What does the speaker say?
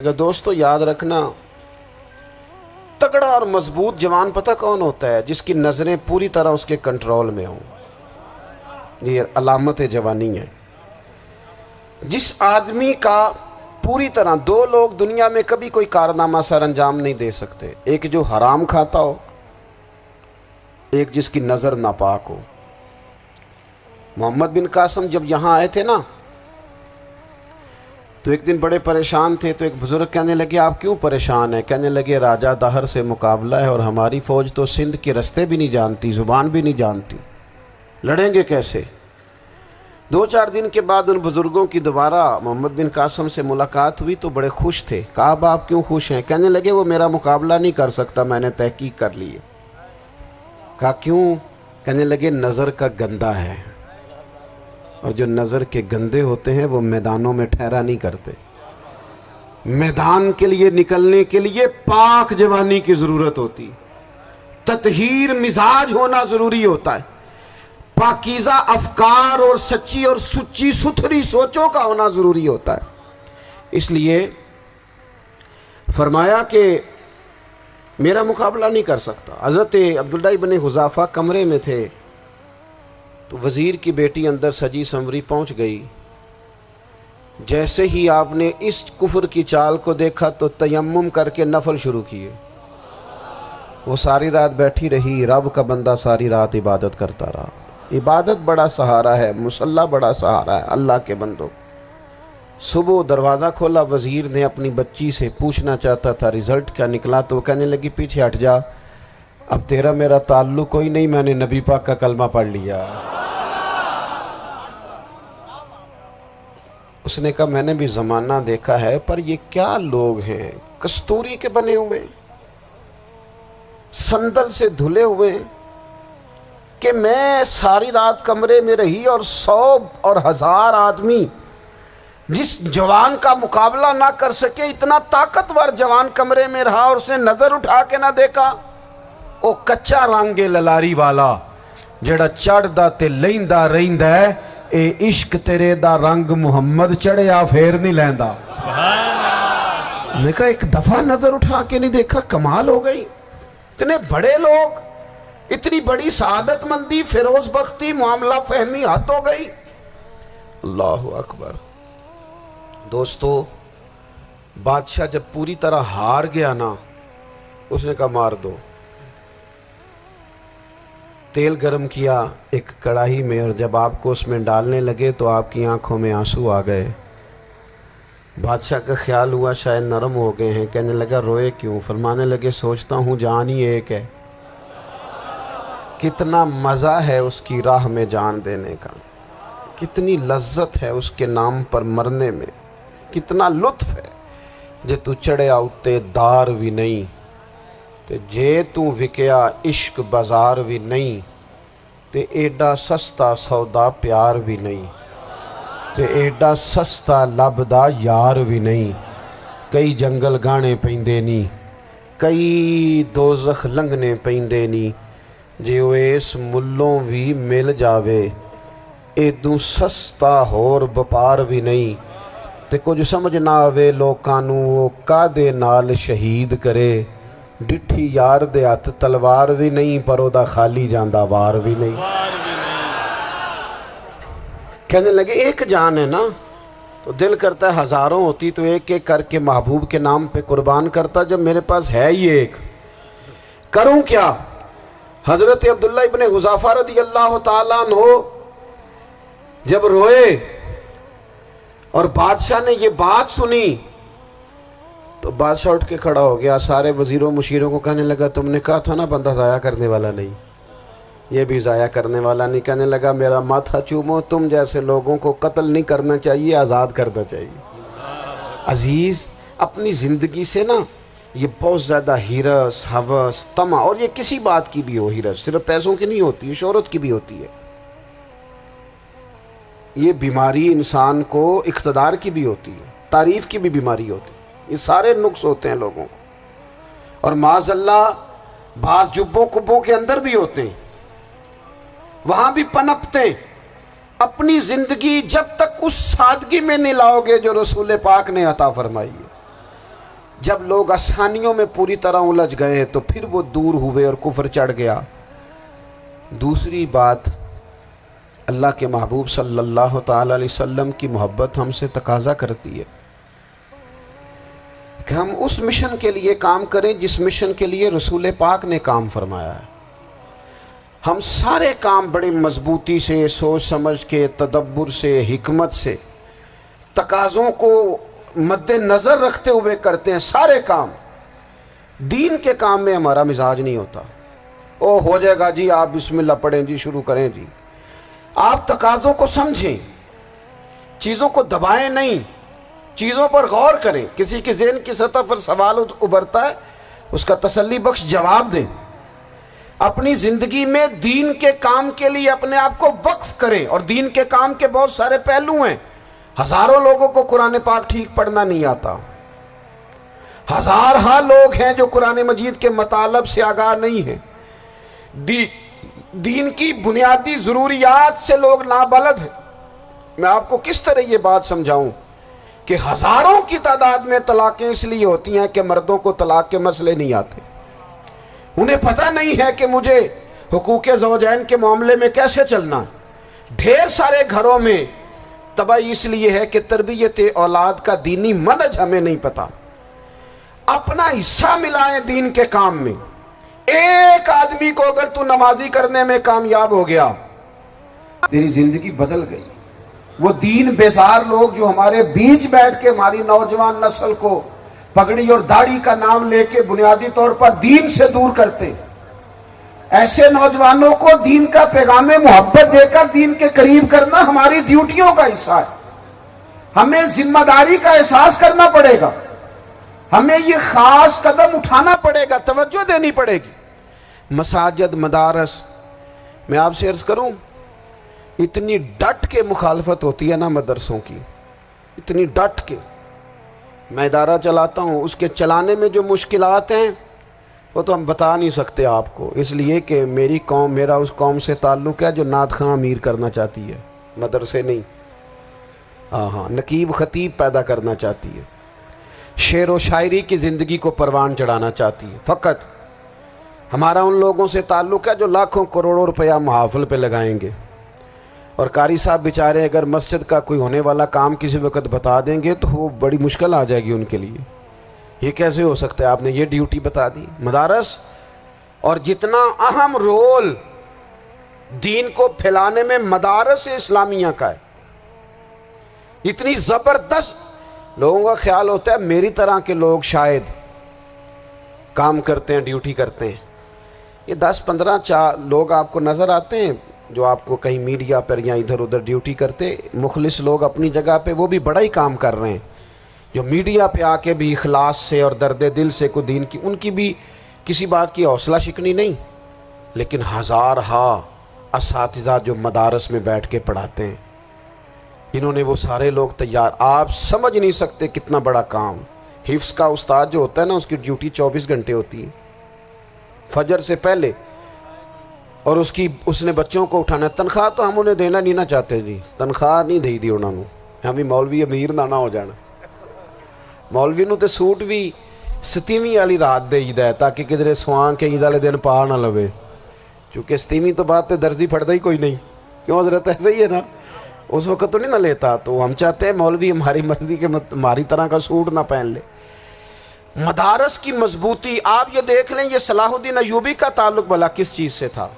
دوستو یاد رکھنا، تگڑا اور مضبوط جوان پتہ کون ہوتا ہے؟ جس کی نظریں پوری طرح اس کے کنٹرول میں ہوں۔ یہ علامت جوانی ہے۔ جس آدمی کا پوری طرح، دو لوگ دنیا میں کبھی کوئی کارنامہ سر انجام نہیں دے سکتے، ایک جو حرام کھاتا ہو، ایک جس کی نظر ناپاک ہو۔ محمد بن قاسم جب یہاں آئے تھے نا، تو ایک دن بڑے پریشان تھے، تو ایک بزرگ کہنے لگے آپ کیوں پریشان ہیں؟ کہنے لگے راجہ دہر سے مقابلہ ہے اور ہماری فوج تو سندھ کے رستے بھی نہیں جانتی، زبان بھی نہیں جانتی، لڑیں گے کیسے؟ دو چار دن کے بعد ان بزرگوں کی دوبارہ محمد بن قاسم سے ملاقات ہوئی تو بڑے خوش تھے۔ کہا اب آپ کیوں خوش ہیں؟ کہنے لگے وہ میرا مقابلہ نہیں کر سکتا، میں نے تحقیق کر لی ہے۔ کہا کیوں؟ کہنے لگے نظر کا گندہ ہے، اور جو نظر کے گندے ہوتے ہیں وہ میدانوں میں ٹھہرا نہیں کرتے۔ میدان کے لیے نکلنے کے لیے پاک جوانی کی ضرورت ہوتی، تطہیر مزاج ہونا ضروری ہوتا ہے، پاکیزہ افکار اور سچی اور سچی ستھری سوچوں کا ہونا ضروری ہوتا ہے۔ اس لیے فرمایا کہ میرا مقابلہ نہیں کر سکتا۔ حضرت عبداللہ ابن حذافہ کمرے میں تھے، تو وزیر کی بیٹی اندر سجی سنوری پہنچ گئی۔ جیسے ہی آپ نے اس کفر کی چال کو دیکھا تو تیمم کر کے نفل شروع کیے۔ وہ ساری رات بیٹھی رہی، رب کا بندہ ساری رات عبادت کرتا رہا۔ عبادت بڑا سہارا ہے، مصلی بڑا سہارا ہے اللہ کے بندوں۔ صبح دروازہ کھولا، وزیر نے اپنی بچی سے پوچھنا چاہتا تھا رزلٹ کیا نکلا، تو وہ کہنے لگی پیچھے ہٹ جا، اب تیرا میرا تعلق کوئی نہیں، میں نے نبی پاک کا کلمہ پڑھ لیا۔ اس نے کہا میں نے بھی زمانہ دیکھا ہے، پر یہ کیا لوگ ہیں، کستوری کے بنے ہوئے، سندل سے دھلے ہوئے، کہ میں ساری رات کمرے میں رہی اور 100 اور 1000 آدمی جس جوان کا مقابلہ نہ کر سکے، اتنا طاقتور جوان کمرے میں رہا اور اس نے نظر اٹھا کے نہ دیکھا۔ او کچا رنگ للاری والا جڑا چڑھدا تے لیندا رہندا ہے، اے عشق تیرے دا رنگ محمد چڑھیا پھر نہیں لیندا۔ میں کہا ایک دفعہ نظر اٹھا کے نہیں دیکھا، کمال ہو گئی۔ اتنے بڑے لوگ، اتنی بڑی سعادت مندی، فیروز بختی، معاملہ فہمی حد ہو گئی۔ اللہ اکبر۔ دوستو بادشاہ جب پوری طرح ہار گیا نا، اس نے کہا مار دو۔ تیل گرم کیا ایک کڑاہی میں، اور جب آپ کو اس میں ڈالنے لگے تو آپ کی آنکھوں میں آنسو آ گئے۔ بادشاہ کا خیال ہوا شاید نرم ہو گئے ہیں، کہنے لگا روئے کیوں؟ فرمانے لگے سوچتا ہوں جان ہی ایک ہے، کتنا مزہ ہے اس کی راہ میں جان دینے کا، کتنی لذت ہے اس کے نام پر مرنے میں، کتنا لطف ہے۔ جے تو چڑھیا اتے دار بھی نہیں، تے جے تو وکیا عشق بازار بھی نہیں، تے ایڈا سستا سودا پیار بھی نہیں، تے ایڈا سستا لبدا یار بھی نہیں۔ کئی جنگل گانے پیندے نہیں، کئی دوزخ لنگنے پیندے نہیں، جے وہ اس ملوں بھی مل جاوے، ایدوں سستا ہور بپار بھی نہیں۔ تے کچھ سمجھ نہ آوے لوکانوں وہ کادے نال شہید کرے، ڈٹھی یار دے ہاتھ تلوار بھی نہیں، پر او دا خالی جاندہ وار بھی نہیں۔ کہنے لگے ایک جان ہے نا، تو دل کرتا ہے ہزاروں ہوتی تو ایک ایک کر کے محبوب کے نام پہ قربان کرتا، جب میرے پاس ہے ہی ایک، کروں کیا؟ حضرت عبداللہ ابن حذافہ رضی اللہ تعالیٰ عنہ جب روئے اور بادشاہ نے یہ بات سنی، تو بادشاہ اٹھ کے کھڑا ہو گیا، سارے وزیروں مشیروں کو کہنے لگا تم نے کہا تھا نا بندہ ضائع کرنے والا نہیں، یہ بھی ضائع کرنے والا نہیں۔ کہنے لگا میرا ماتھا چومو، تم جیسے لوگوں کو قتل نہیں کرنا چاہیے، آزاد کرنا چاہیے۔ عزیز اپنی زندگی سے نا یہ بہت زیادہ ہرس، ہوس، طمع، اور یہ کسی بات کی بھی ہو، ہرس صرف پیسوں کی نہیں ہوتی ہے، شہرت کی بھی ہوتی ہے، یہ بیماری انسان کو اقتدار کی بھی ہوتی ہے، تعریف کی بھی بیماری ہوتی ہے، یہ سارے نقص ہوتے ہیں لوگوں کو، اور معاذ اللہ بعض جبوں کبوں کے اندر بھی ہوتے ہیں، وہاں بھی پنپتے ہیں۔ اپنی زندگی جب تک اس سادگی میں نہیں لاؤ گے جو رسول پاک نے عطا فرمائی ہے، جب لوگ آسانیوں میں پوری طرح الجھ گئے تو پھر وہ دور ہوئے اور کفر چڑھ گیا۔ دوسری بات، اللہ کے محبوب صلی اللہ تعالی علیہ وسلم کی محبت ہم سے تقاضا کرتی ہے کہ ہم اس مشن کے لیے کام کریں جس مشن کے لیے رسول پاک نے کام فرمایا ہے۔ ہم سارے کام بڑے مضبوطی سے، سوچ سمجھ کے، تدبر سے، حکمت سے، تقاضوں کو مد نظر رکھتے ہوئے کرتے ہیں۔ سارے کام، دین کے کام میں ہمارا مزاج نہیں ہوتا۔ او ہو جائے گا جی، آپ بسم اللہ پڑھیں جی، شروع کریں جی۔ آپ تقاضوں کو سمجھیں، چیزوں کو دبائیں نہیں، چیزوں پر غور کریں۔ کسی کے ذہن کی سطح پر سوال ابھرتا ہے، اس کا تسلی بخش جواب دیں۔ اپنی زندگی میں دین کے کام کے لیے اپنے آپ کو وقف کریں، اور دین کے کام کے بہت سارے پہلو ہیں۔ ہزاروں لوگوں کو قرآن پاک ٹھیک پڑھنا نہیں آتا، ہزارہ لوگ ہیں جو قرآن مجید کے مطالب سے آگاہ نہیں ہیں، دین کی بنیادی ضروریات سے لوگ نابلد ہیں۔ میں آپ کو کس طرح یہ بات سمجھاؤں کہ ہزاروں کی تعداد میں طلاقیں اس لیے ہوتی ہیں کہ مردوں کو طلاق کے مسئلے نہیں آتے، انہیں پتہ نہیں ہے کہ مجھے حقوق زوجین کے معاملے میں کیسے چلنا۔ ڈھیر سارے گھروں میں تباہی اس لیے ہے کہ تربیت اولاد کا دینی منہج ہمیں نہیں پتا۔ اپنا حصہ ملائیں دین کے کام میں۔ ایک آدمی کو اگر تو نمازی کرنے میں کامیاب ہو گیا، تیری زندگی بدل گئی۔ وہ دین بیزار لوگ جو ہمارے بیچ بیٹھ کے ہماری نوجوان نسل کو پگڑی اور داڑھی کا نام لے کے بنیادی طور پر دین سے دور کرتے، ایسے نوجوانوں کو دین کا پیغام محبت دے کر دین کے قریب کرنا ہماری ڈیوٹیوں کا حصہ ہے۔ ہمیں ذمہ داری کا احساس کرنا پڑے گا، ہمیں یہ خاص قدم اٹھانا پڑے گا، توجہ دینی پڑے گی۔ مساجد، مدارس، میں آپ سے عرض کروں، اتنی ڈٹ کے مخالفت ہوتی ہے نا مدرسوں کی، اتنی ڈٹ کے۔ میں ادارہ چلاتا ہوں، اس کے چلانے میں جو مشکلات ہیں وہ تو ہم بتا نہیں سکتے آپ کو، اس لیے کہ میری قوم، میرا اس قوم سے تعلق ہے جو نعت خواں امیر کرنا چاہتی ہے، مدرسے نہیں۔ ہاں، نقیب خطیب پیدا کرنا چاہتی ہے، شعر و شاعری کی زندگی کو پروان چڑھانا چاہتی ہے۔ فقط ہمارا ان لوگوں سے تعلق ہے جو لاکھوں کروڑوں روپیہ محافل پہ لگائیں گے، اور قاری صاحب بیچارے اگر مسجد کا کوئی ہونے والا کام کسی وقت بتا دیں گے تو وہ بڑی مشکل آ جائے گی ان کے لیے۔ یہ کیسے ہو سکتا ہے، آپ نے یہ ڈیوٹی بتا دی۔ مدارس، اور جتنا اہم رول دین کو پھیلانے میں مدارس اسلامیہ کا ہے، اتنی زبردست، لوگوں کا خیال ہوتا ہے میری طرح کے لوگ شاید کام کرتے ہیں، ڈیوٹی کرتے ہیں۔ یہ 10-15 لوگ آپ کو نظر آتے ہیں جو آپ کو کہیں میڈیا پر یا ادھر ادھر ڈیوٹی کرتے، مخلص لوگ اپنی جگہ پہ، وہ بھی بڑا ہی کام کر رہے ہیں، جو میڈیا پہ آ کے بھی اخلاص سے اور درد دل سے کو دین کی، ان کی بھی کسی بات کی حوصلہ شکنی نہیں۔ لیکن ہزارہ اساتذہ جو مدارس میں بیٹھ کے پڑھاتے ہیں، انہوں نے وہ سارے لوگ تیار، آپ سمجھ نہیں سکتے کتنا بڑا کام۔ حفظ کا استاد جو ہوتا ہے نا، اس کی ڈیوٹی 24 گھنٹے ہوتی ہے، فجر سے پہلے، اور اس نے بچوں کو اٹھانا۔ تنخواہ تو ہم انہیں دینا نہیں نہ چاہتے جی، تنخواہ نہیں دی انہوں نے، ہمیں مولوی امیر نہ ہو جانا۔ مولوی نو تے سوٹ بھی 27ویں والی رات دے ہے تاکہ کدھر سوان کے عید والے دن پا نہ لوے، چونکہ 27ویں تو بات تے درزی پھڑتا ہی کوئی نہیں، کیوں حضرت؟ ایسے ہی ہے نا، اس وقت تو نہیں نہ لیتا۔ تو ہم چاہتے ہیں مولوی ہماری مرضی کے ہماری طرح کا سوٹ نہ پہن لے۔ مدارس کی مضبوطی، آپ یہ دیکھ لیں، یہ صلاح الدین ایوبی کا تعلق بھلا کس چیز سے تھا؟